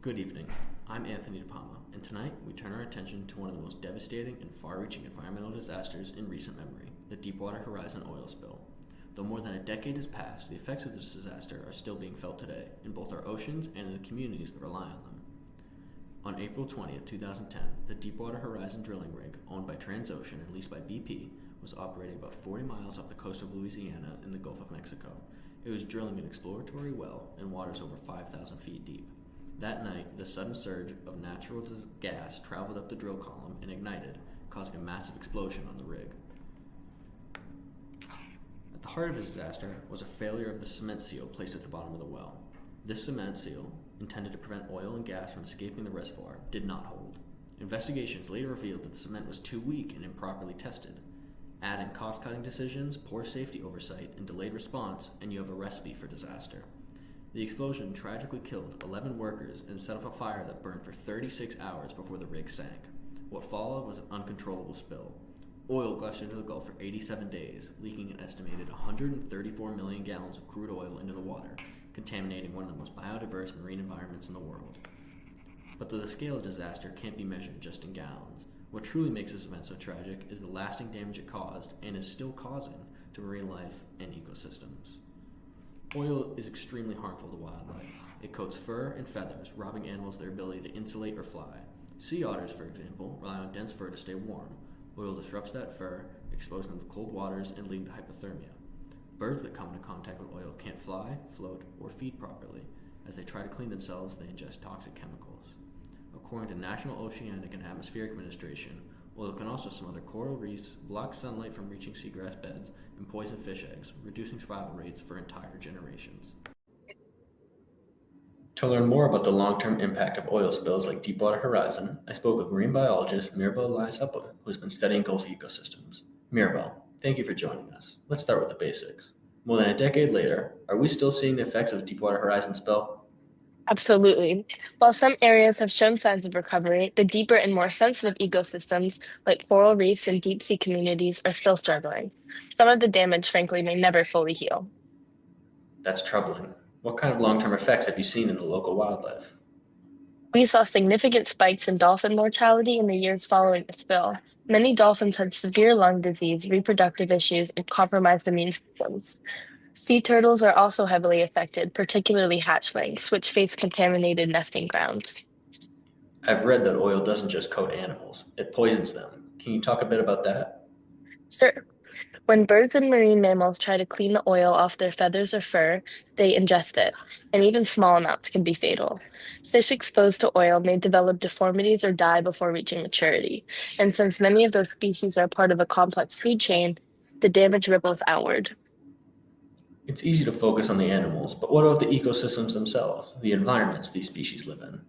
Good evening. I'm Anthony DePalma, and tonight we turn our attention to one of the most devastating and far-reaching environmental disasters in recent memory, the Deepwater Horizon oil spill. Though more than a decade has passed, the effects of this disaster are still being felt today in both our oceans and in the communities that rely on them. On April 20th, 2010, the Deepwater Horizon drilling rig, owned by Transocean and leased by BP, was operating about 40 miles off the coast of Louisiana in the Gulf of Mexico. It was drilling an exploratory well in waters over 5,000 feet deep. That night, the sudden surge of natural gas traveled up the drill column and ignited, causing a massive explosion on the rig. At the heart of the disaster was a failure of the cement seal placed at the bottom of the well. This cement seal, intended to prevent oil and gas from escaping the reservoir, did not hold. Investigations later revealed that the cement was too weak and improperly tested. Add in cost-cutting decisions, poor safety oversight, and delayed response, and you have a recipe for disaster. The explosion tragically killed 11 workers and set off a fire that burned for 36 hours before the rig sank. What followed was an uncontrollable spill. Oil gushed into the Gulf for 87 days, leaking an estimated 134 million gallons of crude oil into the water, contaminating one of the most biodiverse marine environments in the world. But the scale of disaster can't be measured just in gallons. What truly makes this event so tragic is the lasting damage it caused, and is still causing, to marine life and ecosystems. Oil is extremely harmful to wildlife. It coats fur and feathers, robbing animals their ability to insulate or fly. Sea otters, for example, rely on dense fur to stay warm. Oil disrupts that fur, exposing them to cold waters and leading to hypothermia. Birds that come into contact with oil can't fly, float, or feed properly. As they try to clean themselves, they ingest toxic chemicals. According to National Oceanic and Atmospheric Administration, oil can also smother coral reefs, block sunlight from reaching seagrass beds, and poison fish eggs, reducing survival rates for entire generations. To learn more about the long-term impact of oil spills like Deepwater Horizon, I spoke with marine biologist Mirabel Elias-Upham, who's been studying Gulf ecosystems. Mirabel, thank you for joining us. Let's start with the basics. More than a decade later, are we still seeing the effects of the Deepwater Horizon spill? Absolutely. While some areas have shown signs of recovery, the deeper and more sensitive ecosystems, like coral reefs and deep sea communities, are still struggling. Some of the damage, frankly, may never fully heal. That's troubling. What kind of long-term effects have you seen in the local wildlife? We saw significant spikes in dolphin mortality in the years following the spill. Many dolphins had severe lung disease, reproductive issues, and compromised immune systems. Sea turtles are also heavily affected, particularly hatchlings, which face contaminated nesting grounds. I've read that oil doesn't just coat animals, it poisons them. Can you talk a bit about that? Sure. When birds and marine mammals try to clean the oil off their feathers or fur, they ingest it, and even small amounts can be fatal. Fish exposed to oil may develop deformities or die before reaching maturity. And since many of those species are part of a complex food chain, the damage ripples outward. It's easy to focus on the animals, but what about the ecosystems themselves, the environments these species live in?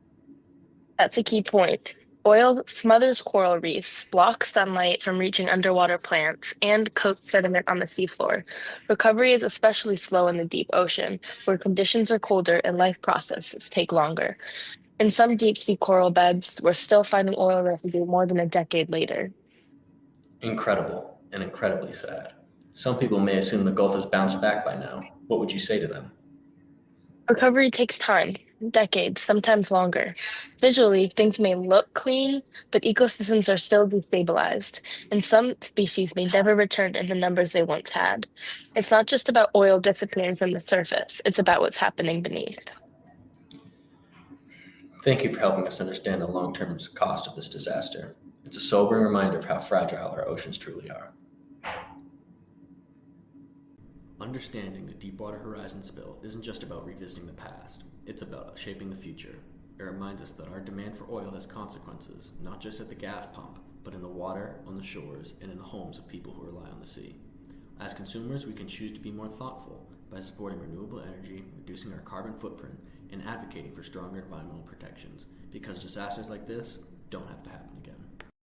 That's a key point. Oil smothers coral reefs, blocks sunlight from reaching underwater plants, and coats sediment on the seafloor. Recovery is especially slow in the deep ocean, where conditions are colder and life processes take longer. In some deep sea coral beds, we're still finding oil residue more than a decade later. Incredible and incredibly sad. Some people may assume the Gulf has bounced back by now. What would you say to them? Recovery takes time, decades, sometimes longer. Visually, things may look clean, but ecosystems are still destabilized, and some species may never return in the numbers they once had. It's not just about oil disappearing from the surface, it's about what's happening beneath. Thank you for helping us understand the long-term cost of this disaster. It's a sobering reminder of how fragile our oceans truly are. Understanding the Deepwater Horizon spill isn't just about revisiting the past, it's about shaping the future. It reminds us that our demand for oil has consequences, not just at the gas pump, but in the water, on the shores, and in the homes of people who rely on the sea. As consumers, we can choose to be more thoughtful by supporting renewable energy, reducing our carbon footprint, and advocating for stronger environmental protections, because disasters like this don't have to happen again.